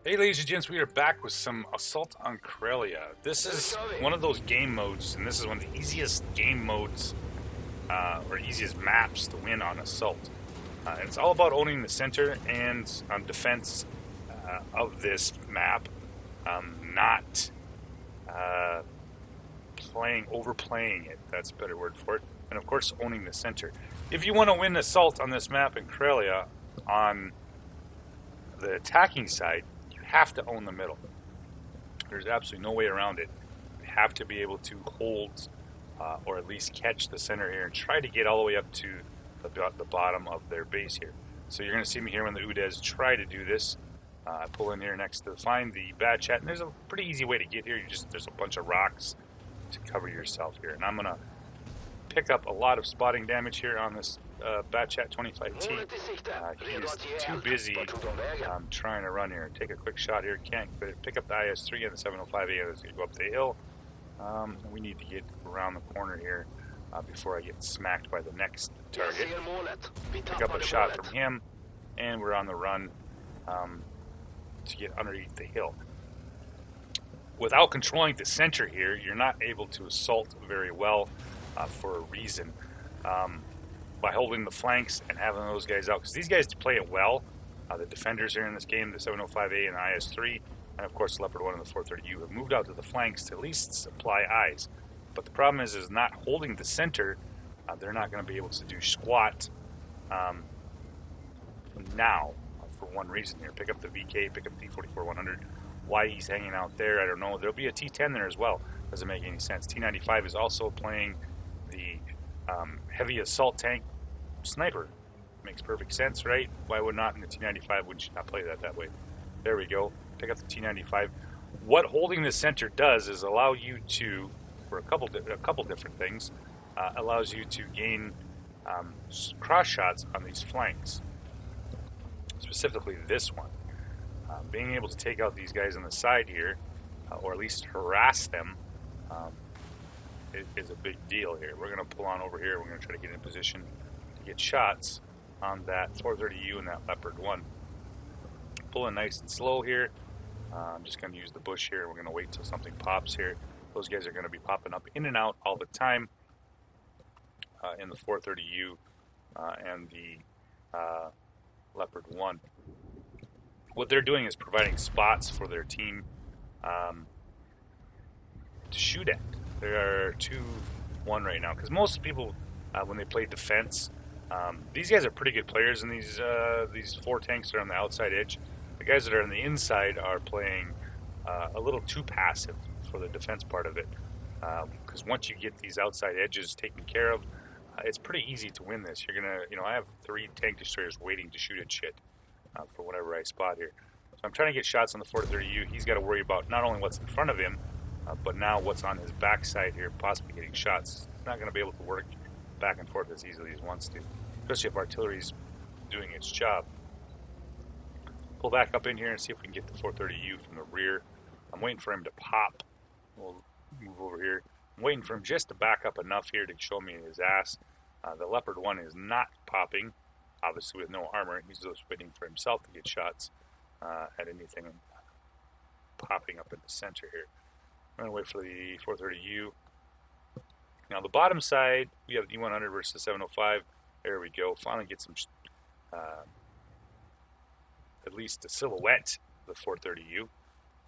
Hey ladies and gents, we are back with some Assault on Karelia. This is one of those game modes, and this is one of the easiest game modes, or easiest maps to win on Assault. And it's all about owning the center and defense of this map, not overplaying it. That's a better word for it. And of course, owning the center. If you want to win Assault on this map in Karelia on the attacking side, have to own the middle. There's absolutely no way around it. You have to be able to hold or at least catch the center here and try to get all the way up to the bottom of their base here. So you're going to see me here when the Udes try to do this. I pull in here next to find the bad chat, and there's a pretty easy way to get here. There's a bunch of rocks to cover yourself here, and I'm going to pick up a lot of spotting damage here on this Batchat 25T. He is too busy trying to run here. Take a quick shot here. Can't pick up the IS-3 and the 705A as you go up the hill. We need to get around the corner here before I get smacked by the next target. Pick up a shot from him, and we're on the run to get underneath the hill. Without controlling the center here, you're not able to assault very well for a reason. By holding the flanks and having those guys out, because these guys play it well. The defenders here in this game, the 705A and the IS-3, and of course the Leopard 1 and the 430U have moved out to the flanks to at least supply eyes. But the problem is not holding the center. They're not going to be able to do squat now for one reason here. Pick up the VK, pick up the T44-100. Why he's hanging out there, I don't know. There'll be a T10 there as well. Doesn't make any sense. T95 is also playing the heavy assault tank sniper. Makes perfect sense, right? Why would not in the T95 would you not play that way? There we go. Pick up the T95. What holding the center does is allow you to, for a couple different things, allows you to gain cross shots on these flanks. Specifically this one. Being able to take out these guys on the side here, or at least harass them, is a big deal here. We're going to pull on over here. We're going to try to get in position to get shots on that 430U and that Leopard 1. Pulling nice and slow here. I'm just going to use the bush here. We're going to wait till something pops here. Those guys are going to be popping up in and out all the time in the 430U and the Leopard 1. What they're doing is providing spots for their team to shoot at. There are 2-1 right now, because most people, when they play defense, these guys are pretty good players, and these four tanks are on the outside edge. The guys that are on the inside are playing a little too passive for the defense part of it, because once you get these outside edges taken care of, it's pretty easy to win this. You're gonna, I have 3 tank destroyers waiting to shoot at shit for whatever I spot here. So I'm trying to get shots on the 430U. He's got to worry about not only what's in front of him, but now what's on his backside here, possibly getting shots. He's not going to be able to work back and forth as easily as he wants to, especially if artillery's doing its job. Pull back up in here and see if we can get the 430U from the rear. I'm waiting for him to pop. We'll move over here. I'm waiting for him just to back up enough here to show me his ass. The Leopard 1 is not popping, obviously with no armor. He's just waiting for himself to get shots at anything popping up in the center here. I'm going to wait for the 430U. Now the bottom side, we have E100 versus 705. There we go. Finally get some, at least a silhouette of the 430U.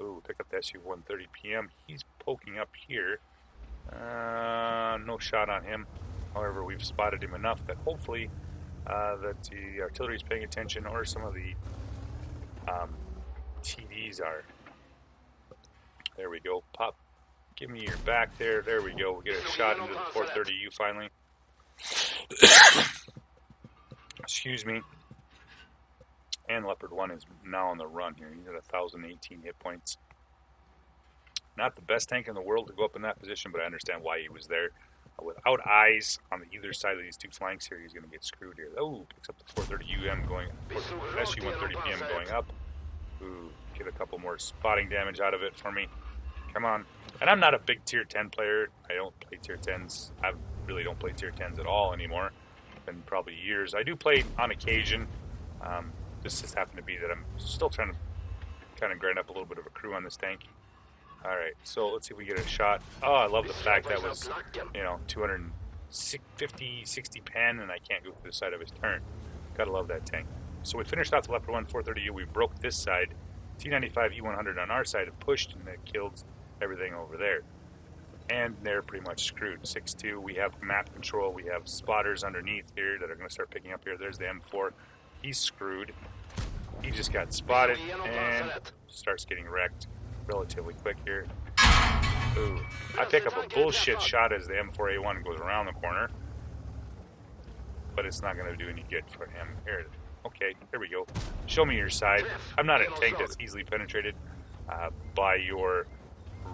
Ooh, pick up the SU-130 PM. He's poking up here. No shot on him. However, we've spotted him enough that hopefully that the artillery is paying attention, or some of the TDs are. There we go. Pop. Give me your back there. There we go. We get a shot into the 430U finally. Excuse me. And Leopard 1 is now on the run here. He's at 1,018 hit points. Not the best tank in the world to go up in that position, but I understand why he was there. Without eyes on either side of these two flanks here, he's going to get screwed here. Oh, picks up the 430UM going, SU-130PM going up. Ooh, get a couple more spotting damage out of it for me. Come on. And I'm not a big tier 10 player. I don't play tier 10s. I really don't play tier 10s at all anymore. Been probably years. I do play on occasion. This just happened to be that I'm still trying to kind of grind up a little bit of a crew on this tank. Alright, so let's see if we get a shot. Oh, I love the fact that was, 250, 60 pen, and I can't go through the side of his turn. Gotta love that tank. So we finished off the Leopard 1 430U. We broke this side. T95 E100 on our side have pushed, and that killed everything over there. And they're pretty much screwed. 6-2, we have map control. We have spotters underneath here that are going to start picking up here. There's the M4. He's screwed. He just got spotted and starts getting wrecked relatively quick here. Ooh. I pick up a bullshit shot as the M4A1 goes around the corner. But it's not going to do any good for him. Here, okay, here we go. Show me your side. I'm not a tank that's easily penetrated by your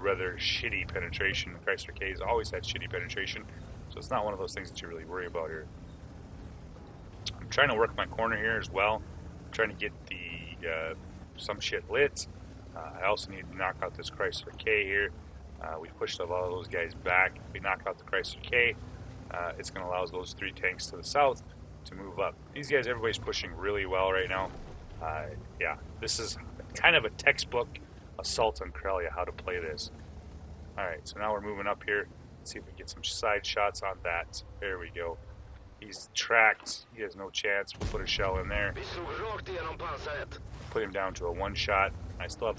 rather shitty penetration. The Chrysler K has always had shitty penetration, so it's not one of those things that you really worry about here. I'm trying to work my corner here as well. I'm trying to get the some shit lit. I also need to knock out this Chrysler K here. We pushed a lot of those guys back. If we knock out the Chrysler K, it's going to allow those 3 tanks to the south to move up. These guys, everybody's pushing really well right now. Yeah, this is kind of a textbook assault on Karelia, how to play this. Alright, so now we're moving up here. Let's see if we can get some side shots on that. There we go. He's tracked. He has no chance. We'll put a shell in there. Put him down to a 1 shot. I still have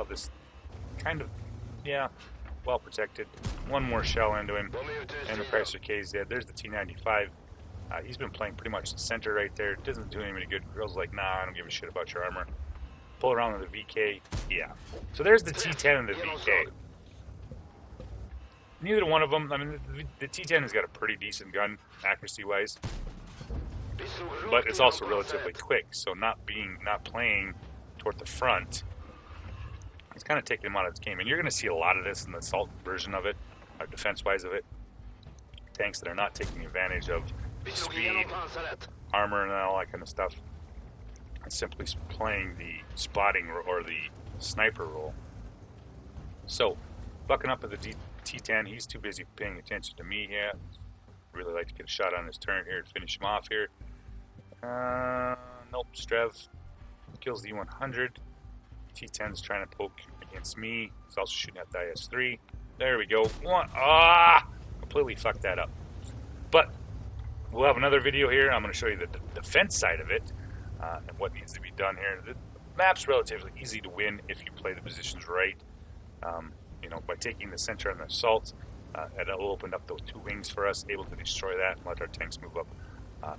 this kind of, yeah, well protected. 1 more shell into him, and the Chrysler K is dead. There's the T95. He's been playing pretty much the center right there. It doesn't do him any good. Girl's like, nah, I don't give a shit about your armor. Pull around with the VK. Yeah. So there's the T10 and the VK. Neither one of them, I mean, the T10 has got a pretty decent gun, accuracy-wise. But it's also relatively quick, so not playing toward the front, it's kind of taking him out of its game. And you're going to see a lot of this in the assault version of it, or defense-wise of it. Tanks that are not taking advantage of speed, armor, and all that kind of stuff. And simply playing the spotting or the sniper role. So, fucking up at the T10, he's too busy paying attention to me here. Really like to get a shot on his turn here and finish him off here. Nope, Strev kills the E100. T10's trying to poke against me. He's also shooting at the IS-3. There we go. Completely fucked that up. But we'll have another video here. I'm going to show you the defense side of it and what needs to be done here. The map's relatively easy to win if you play the positions right. By taking the center and the assault, it'll open up those 2 wings for us, able to destroy that and let our tanks move up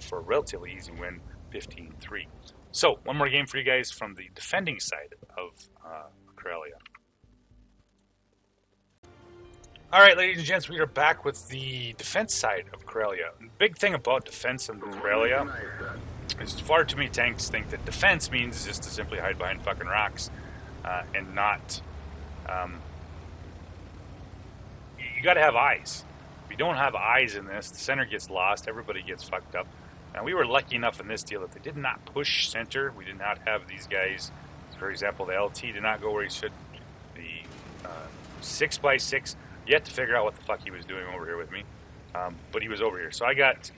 for a relatively easy win, 15-3. So, one more game for you guys from the defending side of Karelia. Alright, ladies and gents, we are back with the defense side of Karelia. The big thing about defense in Karelia is far too many tanks think that defense means just to simply hide behind fucking rocks and not... you gotta have eyes. If you don't have eyes in this, the center gets lost, everybody gets fucked up. Now, we were lucky enough in this deal that they did not push center. We did not have these guys. For example, the LT did not go where he should. The 6x6, yet to figure out what the fuck he was doing over here with me. But he was over here. So I got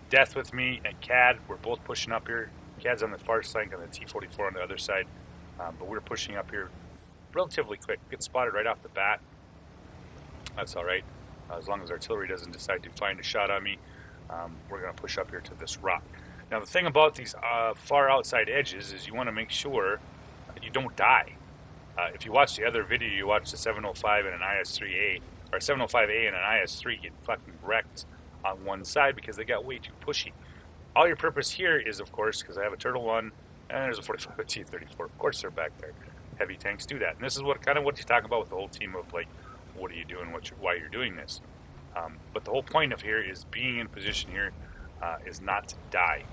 Death with me and Cad. We're both pushing up here. Cad's on the far flank on the T44 on the other side. But we're pushing up here relatively quick. Get spotted right off the bat. That's alright. As long as artillery doesn't decide to find a shot on me. We're going to push up here to this rock. Now, the thing about these far outside edges is you want to make sure you don't die. If you watch the other video, you watch the 705 and an IS-3A, or 705A and an IS-3 get fucking wrecked on one side because they got way too pushy. All your purpose here is, of course, because I have a Turtle 1 and there's a 45 T-34. Of course they're back there. Heavy tanks do that. And this is what you talk about with the whole team of, like, what are you doing, why you're doing this. But the whole point of here is being in position here is not to die.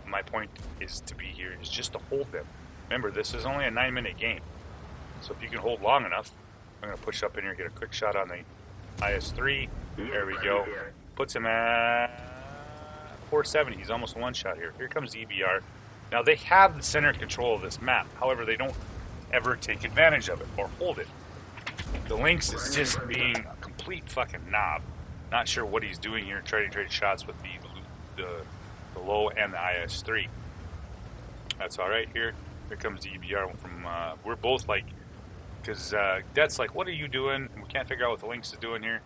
My point is to be here is just to hold them. Remember, this is only a 9-minute game. So if you can hold long enough, I'm going to push up in here, get a quick shot on the IS-3. There we go. Puts him at 470. He's almost 1 shot here. Here comes the EBR. Now, they have the center control of this map. However, they don't ever take advantage of it or hold it. The Lynx is just being a complete fucking knob. Not sure what he's doing here, trying to trade shots with the low and the IS-3. That's alright here. Here comes the EBR from, we're both like, because Death's like, what are you doing? And we can't figure out what the Lynx is doing here.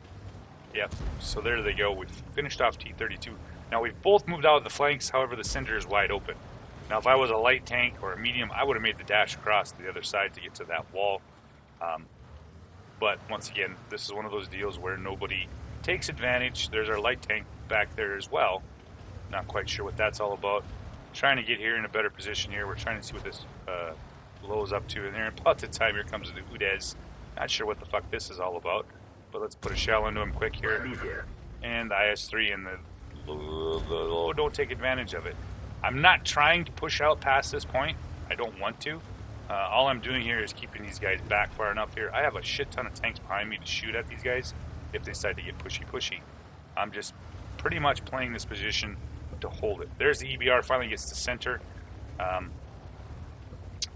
Yep, so there they go. We've finished off T-32. Now we've both moved out of the flanks, however the center is wide open. Now if I was a light tank or a medium, I would have made the dash across to the other side to get to that wall. But once again, this is one of those deals where nobody takes advantage. There's our light tank back there as well. Not quite sure what that's all about. Trying to get here in a better position here. We're trying to see what this blows up to. And there, about the time, here comes the Udez. Not sure what the fuck this is all about. But let's put a shell into him quick here. And the IS-3 and the don't take advantage of it. I'm not trying to push out past this point. I don't want to. All I'm doing here is keeping these guys back far enough here. I have a shit ton of tanks behind me to shoot at these guys if they decide to get pushy. I'm just pretty much playing this position to hold it. There's the EBR, finally gets to center.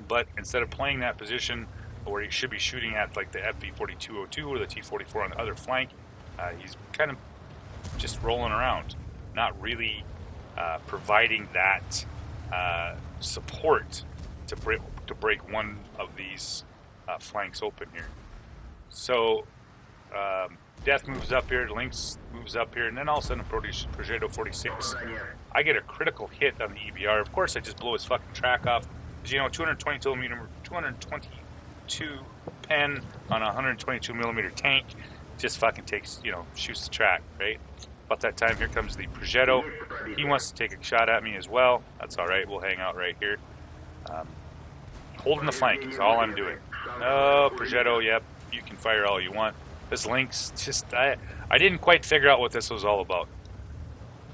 But instead of playing that position where he should be shooting at like the FV-4202 or the T-44 on the other flank, he's kind of just rolling around, not really providing that support to break one of these flanks open here. So Death moves up here, Lynx moves up here, and then all of a sudden Progetto 46. I get a critical hit on the EBR. Of course, I just blow his fucking track off. Because, you know, 222 pen on a 122 millimeter tank just fucking takes, you know, shoots the track, right? About that time, here comes the Progetto. He wants to take a shot at me as well. That's all right. We'll hang out right here. Holding the flank is all I'm doing. Oh, Progetto, yep. You can fire all you want. This Lynx, just, I didn't quite figure out what this was all about.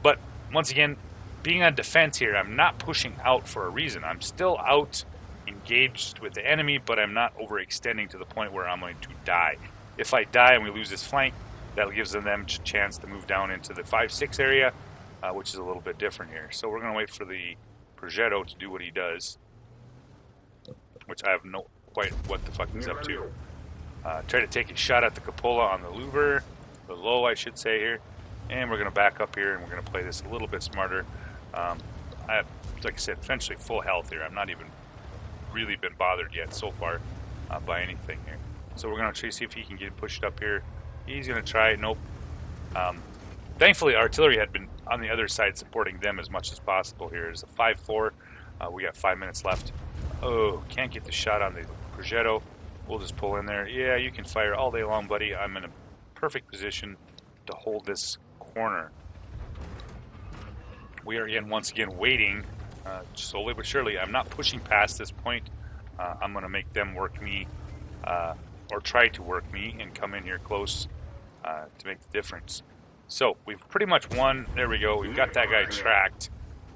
But, once again, being on defense here, I'm not pushing out for a reason. I'm still out engaged with the enemy, but I'm not overextending to the point where I'm going to die. If I die and we lose this flank, that gives them a chance to move down into the 5-6 area, which is a little bit different here. So we're going to wait for the Progetto to do what he does, which I have no quite what the fuck he's up to. Try to take a shot at the cupola on the louver, the low I should say here, and we're going to back up here and we're going to play this a little bit smarter. I have, like I said, essentially full health here. I'm not even really been bothered yet so far by anything here. So we're going to try to see if he can get pushed up here. He's going to try. Nope. Thankfully, artillery had been on the other side supporting them as much as possible here. It's a 5-4. We got 5 minutes left. Oh, can't get the shot on the Progetto. We'll just pull in there. Yeah, you can fire all day long, buddy. I'm in a perfect position to hold this corner. We are again, once again, waiting slowly but surely. I'm not pushing past this point. I'm going to make them work me, or try to work me, and come in here close to make the difference. So we've pretty much won. There we go. We've got that guy tracked.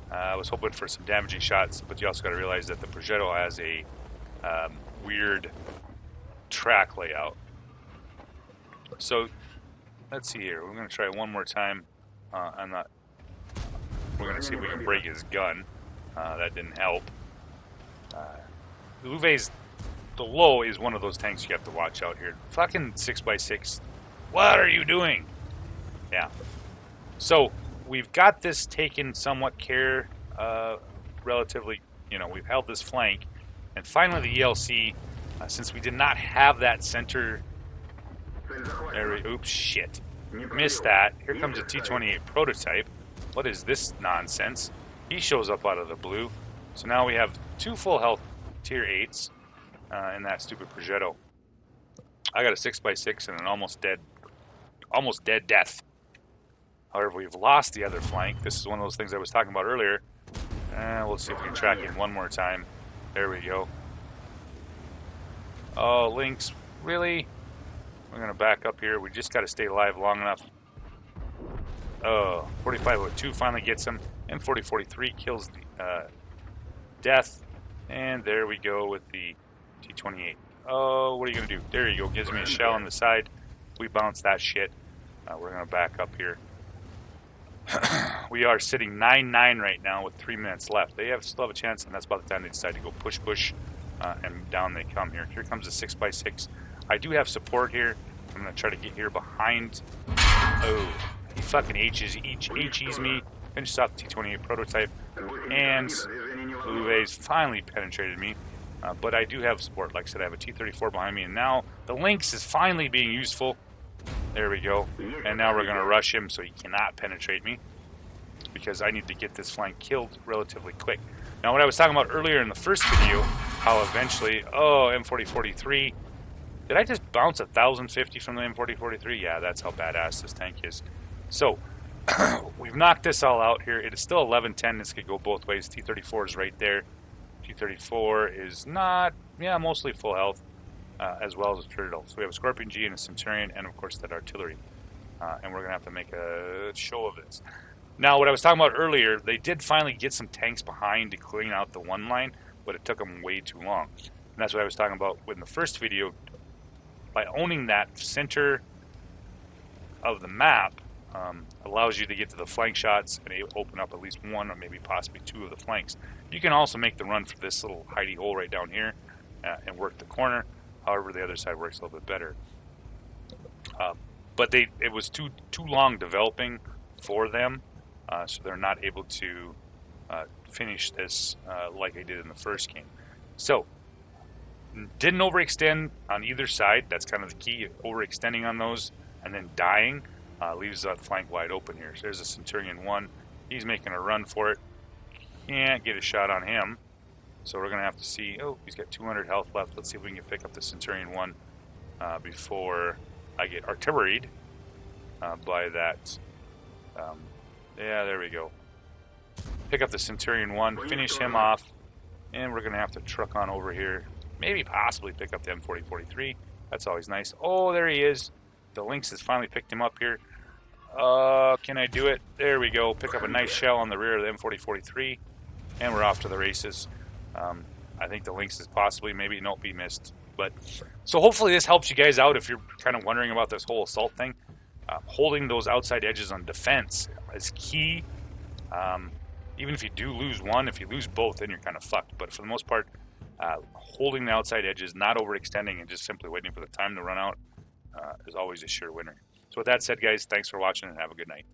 I was hoping for some damaging shots, but you also got to realize that the Progetto has a weird track layout. So let's see here. We're going to try one more time. We're going to see if we can break his gun. That didn't help. The low is one of those tanks you have to watch out here. Fucking 6x6. What are you doing? Yeah. So we've got this taken somewhat care, relatively, you know, we've held this flank. And finally the ELC, since we did not have that center, oops, shit. Missed that. Here comes a T-28 prototype. What is this nonsense? He shows up out of the blue. So now we have 2 full health tier 8s in that stupid Progetto. I got a 6x6 and an almost dead death. However, we've lost the other flank. This is one of those things I was talking about earlier. We'll see if we can track it one more time. There we go. Oh, Lynx, really? We're going to back up here. We just got to stay alive long enough. Oh, 4502 finally gets him. And 4043 kills the Death. And there we go with the T-28. Oh, what are you going to do? There you go. Gives me a shell on the side. We bounce that shit. We're going to back up here. We are sitting 9-9 right now with 3 minutes left. They still have a chance, and that's about the time they decide to go push, and down they come here. Here comes a 6x6. I do have support here. I'm going to try to get here behind. Oh, he fucking HEs me. Finishes off the T-28 prototype. And Louvet's finally penetrated me. But I do have support. Like I said, I have a T-34 behind me, and now the Lynx is finally being useful. There we go. And now we're going to rush him so he cannot penetrate me, because I need to get this flank killed relatively quick. Now, what I was talking about earlier in the first video, how eventually, oh, M4043, did I just bounce 1,050 from the M4043? Yeah, that's how badass this tank is. So, we've knocked this all out here. It is still 11-10. This could go both ways. T-34 is right there. T-34 is not, yeah, mostly full health, as well as a turtle. So we have a Scorpion G and a Centurion, and of course that artillery. And we're going to have to make a show of this. Now, what I was talking about earlier, they did finally get some tanks behind to clean out the one line, but it took them way too long. And that's what I was talking about in the first video. By owning that center of the map, allows you to get to the flank shots and open up at least one or maybe possibly two of the flanks. You can also make the run for this little hidey hole right down here and work the corner. However, the other side works a little bit better. But it was too long developing for them, so they're not able to finish this like they did in the first game. So, didn't overextend on either side. That's kind of the key. Overextending on those and then dying leaves that flank wide open here. So there's a Centurion 1. He's making a run for it. Can't get a shot on him. So we're going to have to see. Oh, he's got 200 health left. Let's see if we can pick up the Centurion 1 before I get artilleried by that. Yeah, there we go. Pick up the Centurion 1, finish him off, and we're going to have to truck on over here. Maybe possibly pick up the M4043. That's always nice. Oh, there he is. The Lynx has finally picked him up here. Can I do it? There we go. Pick up a nice shell on the rear of the M4043, and we're off to the races. I think the Lynx is possibly, maybe, nope, he missed. But so hopefully this helps you guys out if you're kind of wondering about this whole assault thing. Holding those outside edges on defense is key. Even if you do lose one, if you lose both, then you're kind of fucked. But for the most part, holding the outside edges, not overextending, and just simply waiting for the time to run out is always a sure winner. So with that said, guys, thanks for watching and have a good night.